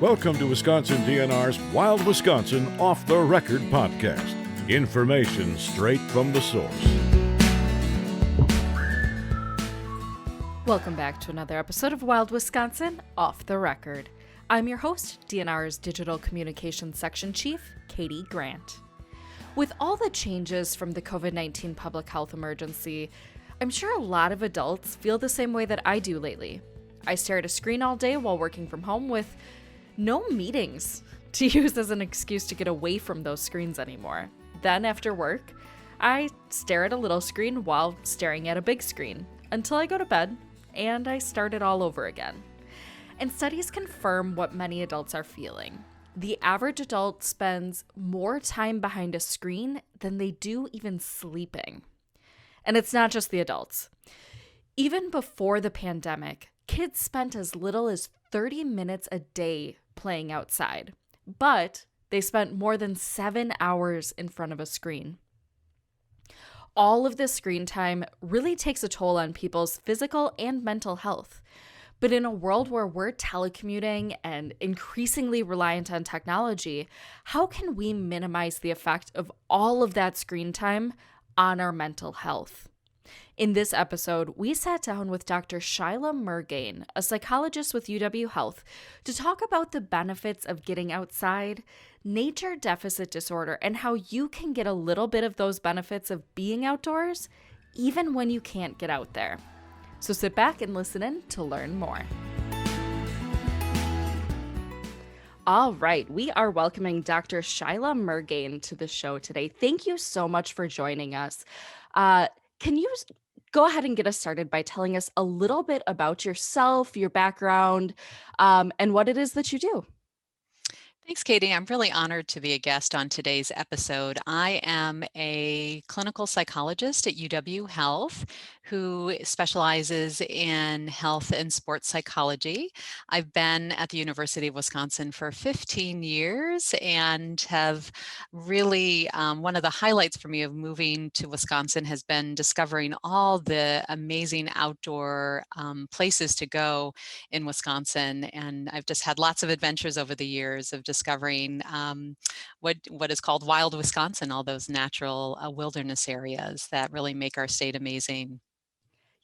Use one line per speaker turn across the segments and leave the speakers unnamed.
Welcome to Wisconsin DNR's Wild Wisconsin Off the Record podcast. Information straight from the source.
Welcome back to another episode of Wild Wisconsin Off the Record. I'm your host, DNR's Digital Communications Section Chief, Katie Grant. With all the changes from the COVID-19 public health emergency, I'm sure a lot of adults feel the same way that I do lately. I stare at a screen all day while working from home with no meetings to use as an excuse to get away from those screens anymore. Then after work, I stare at a little screen while staring at a big screen until I go to bed and I start it all over again. And studies confirm what many adults are feeling. The average adult spends more time behind a screen than they do even sleeping. And it's not just the adults. Even before the pandemic, kids spent as little as 30 minutes a day playing outside, but they spent more than 7 hours in front of a screen. All of this screen time really takes a toll on people's physical and mental health. But in a world where we're telecommuting and increasingly reliant on technology, how can we minimize the effect of all of that screen time on our mental health? In this episode, we sat down with Dr. Shilagh Mirgain, a psychologist with UW Health, to talk about the benefits of getting outside, nature deficit disorder, and how you can get a little bit of those benefits of being outdoors, even when you can't get out there. So sit back and listen in to learn more. All right, we are welcoming Dr. Shilagh Mirgain to the show today. Thank you so much for joining us. Can you go ahead and get us started by telling us a little bit about yourself, your background, and what it is that you do?
Thanks, Katie. I'm really honored to be a guest on today's episode. I am a clinical psychologist at UW Health who specializes in health and sports psychology. I've been at the University of Wisconsin for 15 years and have really, one of the highlights for me of moving to Wisconsin has been discovering all the amazing outdoor places to go in Wisconsin. And I've just had lots of adventures over the years of discovering what is called wild Wisconsin, all those natural wilderness areas that really make our state amazing.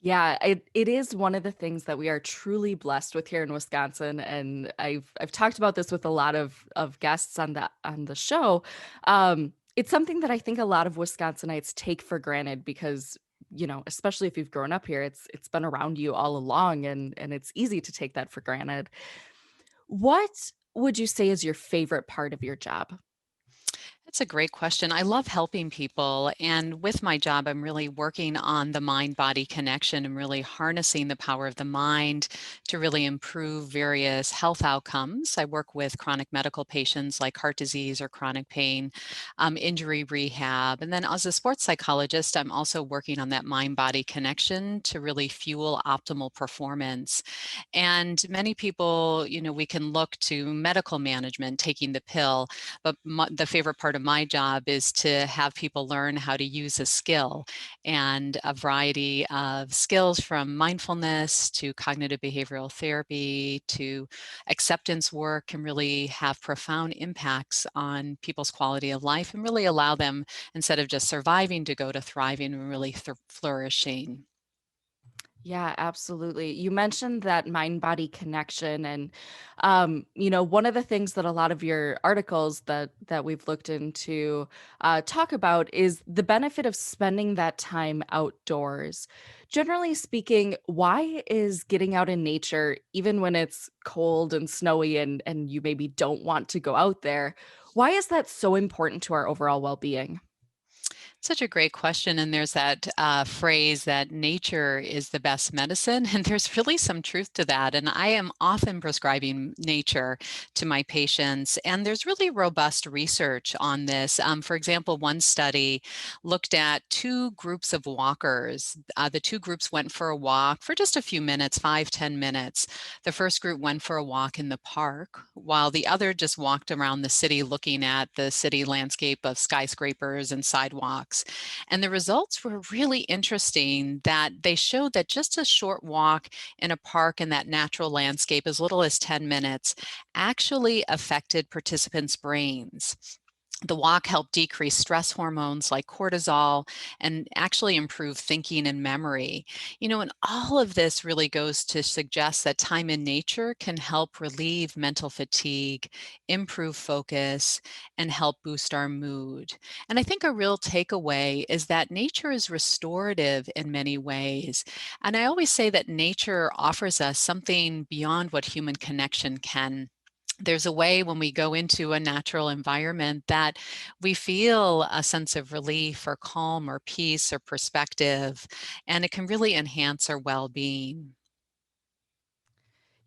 Yeah, it is one of the things that we are truly blessed with here in Wisconsin, and I've talked about this with a lot of guests on the show. It's something that I think a lot of Wisconsinites take for granted because, you know, especially if you've grown up here, it's been around you all along, and it's easy to take that for granted. What would you say is your favorite part of your job?
That's a great question. I love helping people. And with my job, I'm really working on the mind-body connection and really harnessing the power of the mind to really improve various health outcomes. I work with chronic medical patients like heart disease or chronic pain, injury rehab. And then as a sports psychologist, I'm also working on that mind-body connection to really fuel optimal performance. And many people, we can look to medical management, taking the pill, but the favorite part of my job is to have people learn how to use a skill, and a variety of skills from mindfulness to cognitive behavioral therapy to acceptance work can really have profound impacts on people's quality of life and really allow them, instead of just surviving, to go to thriving and really flourishing.
Yeah, absolutely. You mentioned that mind-body connection, and one of the things that a lot of your articles that we've looked into talk about is the benefit of spending that time outdoors. Generally speaking, why is getting out in nature, even when it's cold and snowy and you maybe don't want to go out there, why is that so important to our overall well-being?
Such a great question. And there's that phrase that nature is the best medicine. And there's really some truth to that. And I am often prescribing nature to my patients. And there's really robust research on this. For example, one study looked at two groups of walkers. The two groups went for a walk for just a few minutes, 5-10 minutes. The first group went for a walk in the park, while the other just walked around the city looking at the city landscape of skyscrapers and sidewalks. walks. And the results were really interesting that they showed that just a short walk in a park in that natural landscape, as little as 10 minutes, actually affected participants' brains. The walk helped decrease stress hormones like cortisol and actually improve thinking and memory. And all of this really goes to suggest that time in nature can help relieve mental fatigue, improve focus, and help boost our mood. And I think a real takeaway is that nature is restorative in many ways. And I always say that nature offers us something beyond what human connection can. There's a way when we go into a natural environment that we feel a sense of relief or calm or peace or perspective, and it can really enhance our well-being.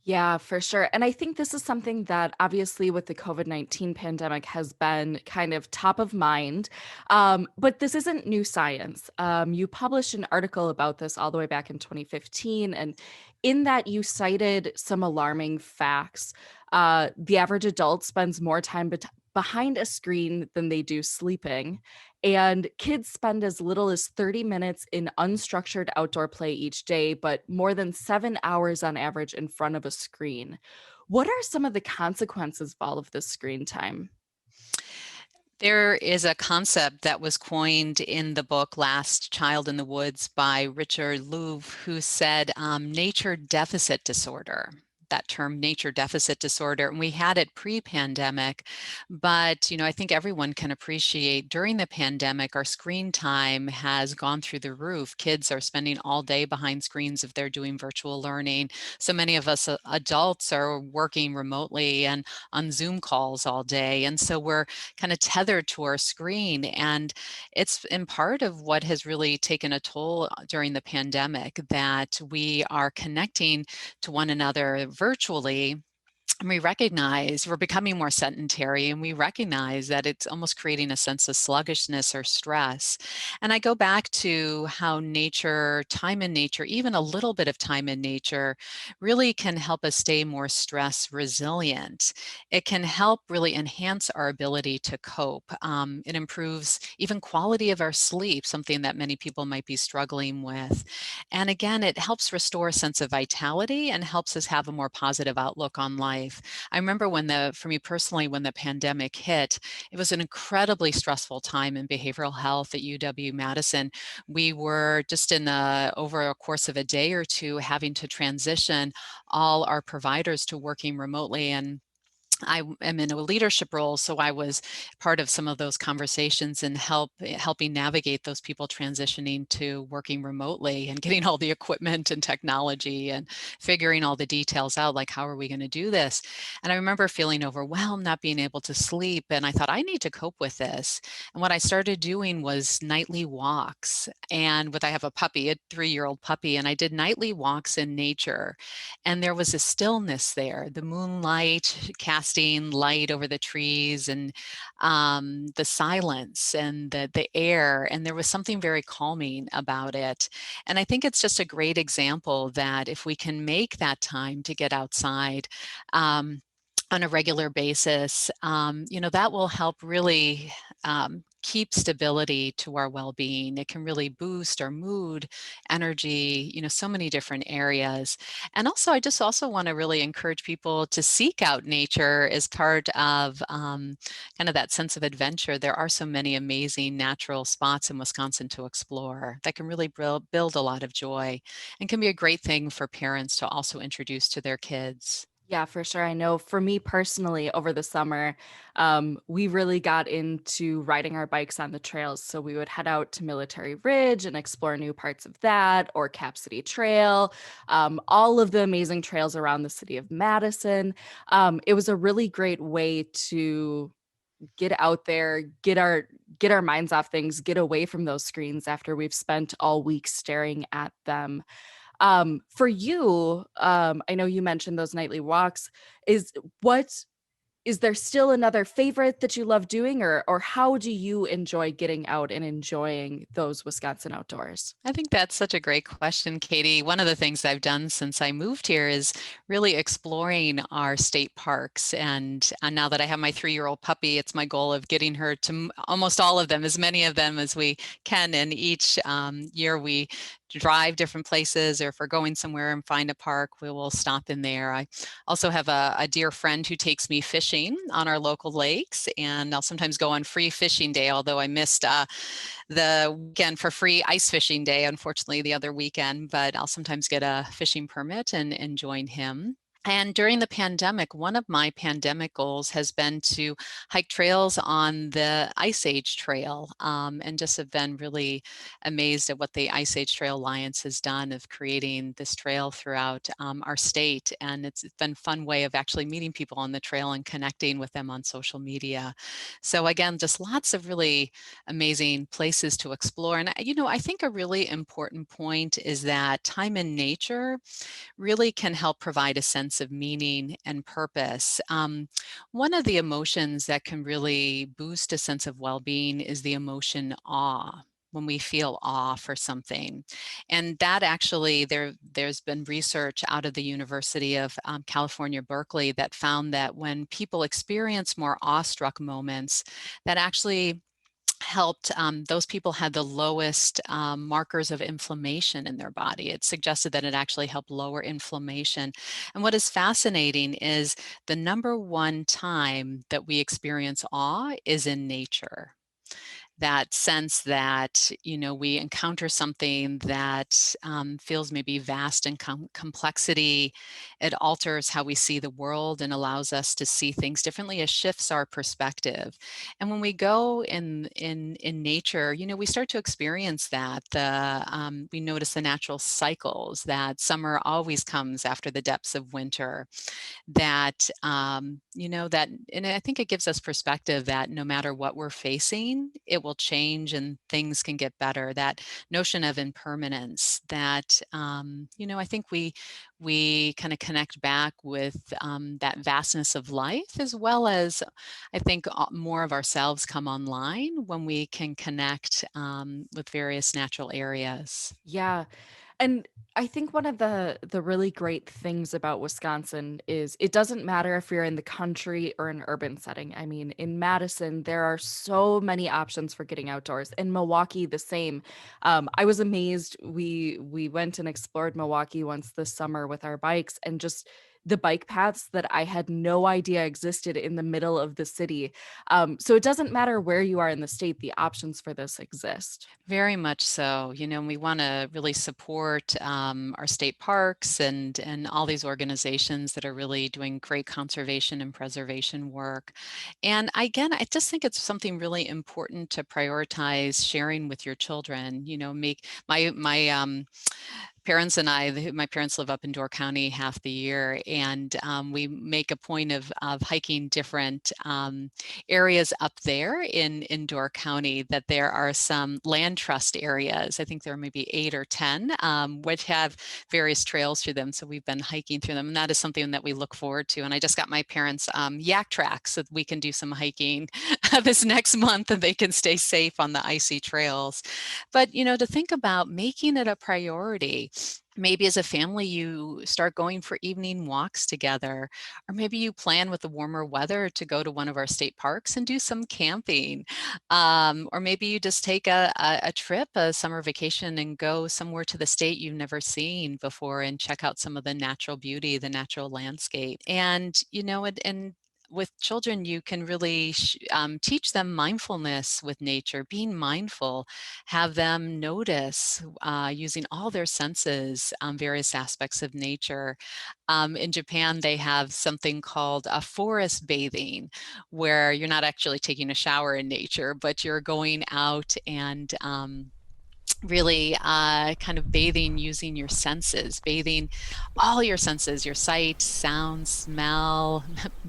Yeah, for sure. And I think this is something that obviously with the COVID-19 pandemic has been kind of top of mind. But this isn't new science. You published an article about this all the way back in 2015. And in that, you cited some alarming facts. The average adult spends more time behind a screen than they do sleeping. And kids spend as little as 30 minutes in unstructured outdoor play each day, but more than 7 hours on average in front of a screen. What are some of the consequences of all of this screen time?
There is a concept that was coined in the book Last Child in the Woods by Richard Louv, who said nature deficit disorder. That term, nature deficit disorder, and we had it pre-pandemic, but I think everyone can appreciate during the pandemic, our screen time has gone through the roof. Kids are spending all day behind screens if they're doing virtual learning. So many of us adults are working remotely and on Zoom calls all day, and so we're kind of tethered to our screen. And it's in part of what has really taken a toll during the pandemic, that we are connecting to one another virtually. And we recognize we're becoming more sedentary, and we recognize that it's almost creating a sense of sluggishness or stress. And I go back to how nature, time in nature, even a little bit of time in nature really can help us stay more stress resilient. It can help really enhance our ability to cope. It improves even quality of our sleep, something that many people might be struggling with. And again, it helps restore a sense of vitality and helps us have a more positive outlook on life. I remember for me personally, when the pandemic hit, it was an incredibly stressful time in behavioral health at UW-Madison. We were just over a course of a day or two having to transition all our providers to working remotely. And I am in a leadership role, so I was part of some of those conversations and helping navigate those people transitioning to working remotely and getting all the equipment and technology and figuring all the details out, like how are we going to do this? And I remember feeling overwhelmed, not being able to sleep, and I thought I need to cope with this. And what I started doing was nightly walks. And I have a puppy, a 3-year-old puppy, and I did nightly walks in nature. And there was a stillness there, the moonlight casting light over the trees, and the silence and the air. And there was something very calming about it. And I think it's just a great example that if we can make that time to get outside, on a regular basis, that will help really keep stability to our well-being. It can really boost our mood, energy, so many different areas. And also, I just also want to really encourage people to seek out nature as part of kind of that sense of adventure. There are so many amazing natural spots in Wisconsin to explore that can really build a lot of joy and can be a great thing for parents to also introduce to their kids.
Yeah, for sure. I know for me personally, over the summer, we really got into riding our bikes on the trails. So we would head out to Military Ridge and explore new parts of that, or Cap City Trail, all of the amazing trails around the city of Madison. It was a really great way to get out there, get our minds off things, get away from those screens after we've spent all week staring at them. For you, I know you mentioned those nightly walks. Is what is there still another favorite that you love doing, or how do you enjoy getting out and enjoying those Wisconsin outdoors?
I think that's such a great question, Katie. One of the things I've done since I moved here is really exploring our state parks. And now that I have my 3-year-old puppy, it's my goal of getting her to almost all of them, as many of them as we can. And each year we drive different places, or if we're going somewhere and find a park, we will stop in there. I also have a dear friend who takes me fishing on our local lakes, and I'll sometimes go on free fishing day, although I missed the weekend for free ice fishing day, unfortunately, the other weekend, but I'll sometimes get a fishing permit and join him. And during the pandemic, one of my pandemic goals has been to hike trails on the Ice Age Trail, and just have been really amazed at what the Ice Age Trail Alliance has done of creating this trail throughout our state. And it's been a fun way of actually meeting people on the trail and connecting with them on social media. So again, just lots of really amazing places to explore. And I think a really important point is that time in nature really can help provide a sense of meaning and purpose. One of the emotions that can really boost a sense of well-being is the emotion awe, when we feel awe for something. And that actually, there's been research out of the University of California, Berkeley, that found that when people experience more awestruck moments, that actually helped, those people had the lowest markers of inflammation in their body. It suggested that it actually helped lower inflammation. And what is fascinating is the number one time that we experience awe is in nature. That sense that, we encounter something that feels maybe vast in complexity. It alters how we see the world and allows us to see things differently. It shifts our perspective. And when we go in nature, we start to experience that. We notice the natural cycles, that summer always comes after the depths of winter. And I think it gives us perspective that no matter what we're facing, it will change and things can get better. That notion of impermanence, that I think we kind of connect back with that vastness of life, as well as I think more of ourselves come online when we can connect with various natural areas.
Yeah. And I think one of the really great things about Wisconsin is it doesn't matter if you're in the country or an urban setting. I mean, in Madison, there are so many options for getting outdoors. In Milwaukee, the same. I was amazed. We went and explored Milwaukee once this summer with our bikes, and just the bike paths that I had no idea existed in the middle of the city. So it doesn't matter where you are in the state, the options for this exist.
Very much so. We want to really support our state parks and all these organizations that are really doing great conservation and preservation work. And again, I just think it's something really important to prioritize sharing with your children. Make my parents and my parents live up in Door County half the year, and we make a point of hiking different areas up there in Door County. That there are some land trust areas. I think there are maybe 8 or 10, which have various trails through them. So we've been hiking through them, and that is something that we look forward to. And I just got my parents yak tracks so that we can do some hiking this next month, and they can stay safe on the icy trails. But to think about making it a priority. Maybe as a family, you start going for evening walks together, or maybe you plan with the warmer weather to go to one of our state parks and do some camping. Or maybe you just take a trip, a summer vacation, and go somewhere to the state you've never seen before and check out some of the natural beauty, the natural landscape. And, with children, you can really teach them mindfulness with nature, being mindful, have them notice using all their senses various aspects of nature. In Japan, they have something called a forest bathing, where you're not actually taking a shower in nature, but you're going out and really kind of bathing using your senses, bathing all your senses, your sight, sound, smell,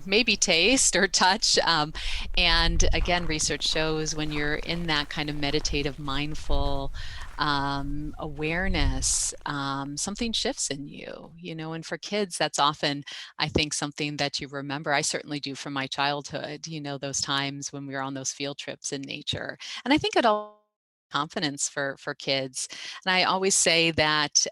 maybe taste or touch. And again, research shows when you're in that kind of meditative, mindful awareness, something shifts in you, and for kids, that's often, I think, something that you remember. I certainly do from my childhood, those times when we were on those field trips in nature. And I think it all confidence for kids. And I always say that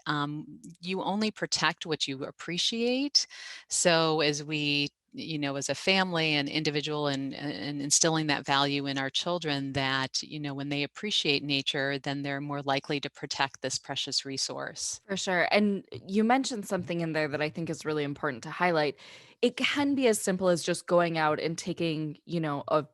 you only protect what you appreciate. So as we as a family and individual and instilling that value in our children that, when they appreciate nature, then they're more likely to protect this precious resource.
For sure. And you mentioned something in there that I think is really important to highlight. It can be as simple as just going out and taking, a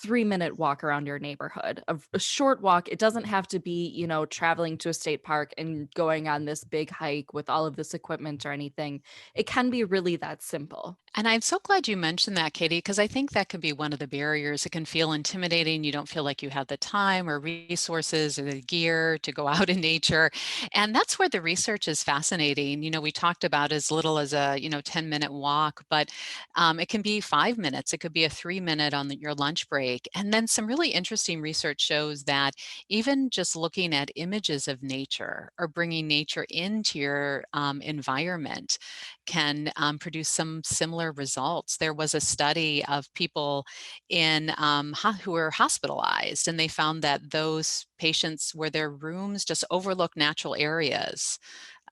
3-minute walk around your neighborhood, a short walk. It doesn't have to be, traveling to a state park and going on this big hike with all of this equipment or anything. It can be really that simple.
And I'm so glad you mentioned that, Katie, because I think that can be one of the barriers. It can feel intimidating. You don't feel like you have the time or resources or the gear to go out in nature. And that's where the research is fascinating. We talked about as little as a, 10-minute walk, but it can be 5 minutes. It could be a 3-minute on your lunch break. And then some really interesting research shows that even just looking at images of nature or bringing nature into your environment can produce some similar results. There was a study of people who were hospitalized, and they found that those patients where their rooms just overlooked natural areas.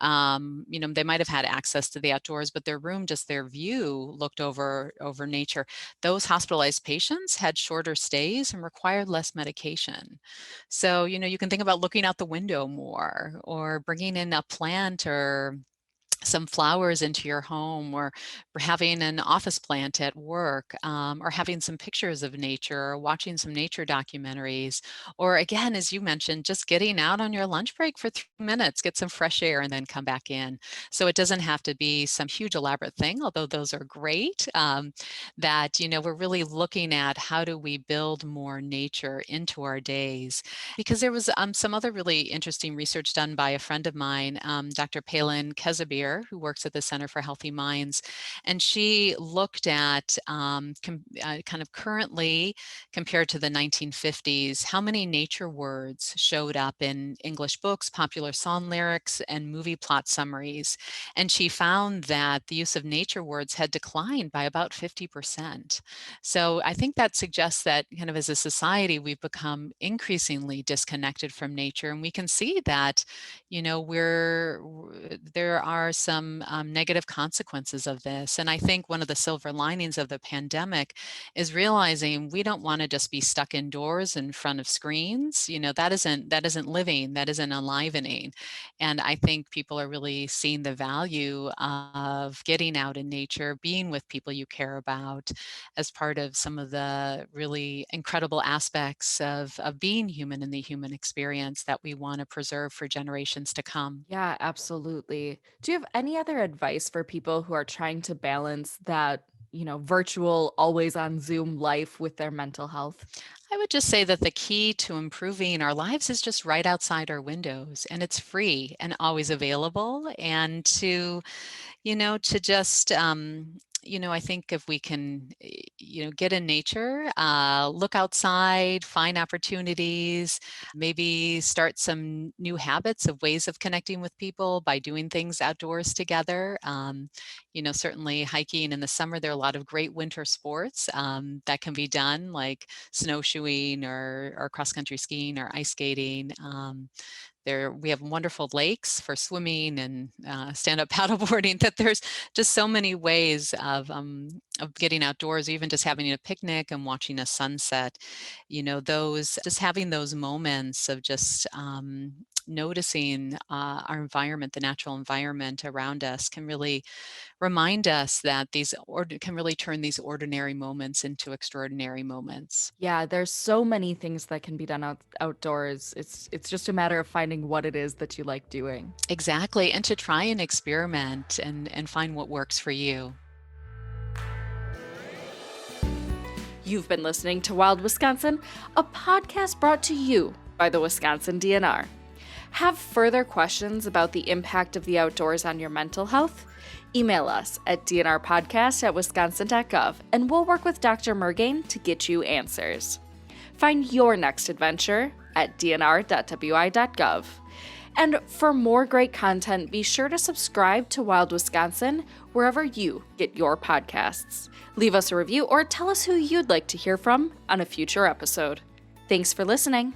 They might have had access to the outdoors, but their room, just their view looked over nature. Those hospitalized patients had shorter stays and required less medication. So, you can think about looking out the window more or bringing in a plant or some flowers into your home, or having an office plant at work, or having some pictures of nature, or watching some nature documentaries, or again, as you mentioned, just getting out on your lunch break for 3 minutes, get some fresh air, and then come back in. So it doesn't have to be some huge elaborate thing, although those are great. That we're really looking at how do we build more nature into our days, because there was some other really interesting research done by a friend of mine, Dr. Palin Kezabir, who works at the Center for Healthy Minds. And she looked at kind of currently compared to the 1950s, how many nature words showed up in English books, popular song lyrics, and movie plot summaries. And she found that the use of nature words had declined by about 50%. So I think that suggests that kind of as a society, we've become increasingly disconnected from nature. And we can see that, there are some negative consequences of this. And I think one of the silver linings of the pandemic is realizing we don't want to just be stuck indoors in front of screens. That isn't living, that isn't enlivening. And I think people are really seeing the value of getting out in nature, being with people you care about, as part of some of the really incredible aspects of being human in the human experience that we want to preserve for generations to come.
Yeah, absolutely. Do you have any other advice for people who are trying to balance that, virtual, always on Zoom life with their mental health?
I would just say that the key to improving our lives is just right outside our windows, and it's free and always available. And to just, I think if we can, get in nature, look outside, find opportunities, maybe start some new habits of ways of connecting with people by doing things outdoors together. Certainly hiking in the summer, there are a lot of great winter sports that can be done, like snowshoeing or cross-country skiing or ice skating. We have wonderful lakes for swimming and stand-up paddleboarding. That there's just so many ways of getting outdoors, even just having a picnic and watching a sunset. Those just having those moments of just noticing our environment, the natural environment around us, can really remind us that can really turn these ordinary moments into extraordinary moments.
Yeah, there's so many things that can be done outdoors. It's just a matter of finding what it is that you like doing.
Exactly, and to try and experiment and find what works for you.
You've been listening to Wild Wisconsin, a podcast brought to you by the Wisconsin DNR. Have further questions about the impact of the outdoors on your mental health? Email us at dnrpodcast@wisconsin.gov, and we'll work with Dr. Mirgain to get you answers. Find your next adventure at dnr.wi.gov. And for more great content, be sure to subscribe to Wild Wisconsin wherever you get your podcasts. Leave us a review or tell us who you'd like to hear from on a future episode. Thanks for listening.